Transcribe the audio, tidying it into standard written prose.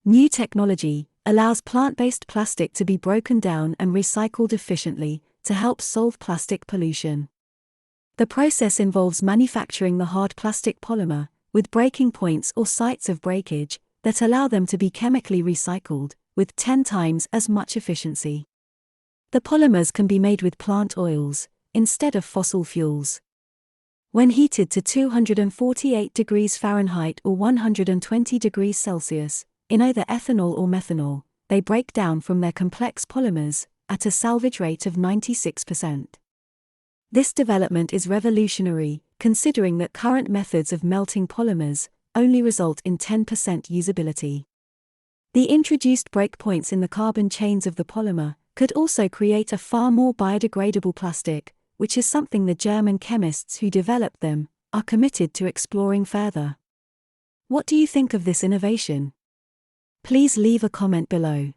New technology allows plant-based plastic to be broken down and recycled efficiently to help solve plastic pollution. The process involves manufacturing the hard plastic polymer, with breaking points or sites of breakage, that allow them to be chemically recycled, with 10 times as much efficiency. The polymers can be made with plant oils, instead of fossil fuels. When heated to 248 degrees Fahrenheit or 120 degrees Celsius, in either ethanol or methanol, they break down from their complex polymers, at a salvage rate of 96%. This development is revolutionary, considering that current methods of melting polymers only result in 10% usability. The introduced breakpoints in the carbon chains of the polymer could also create a far more biodegradable plastic, which is something the German chemists who developed them are committed to exploring further. What do you think of this innovation? Please leave a comment below.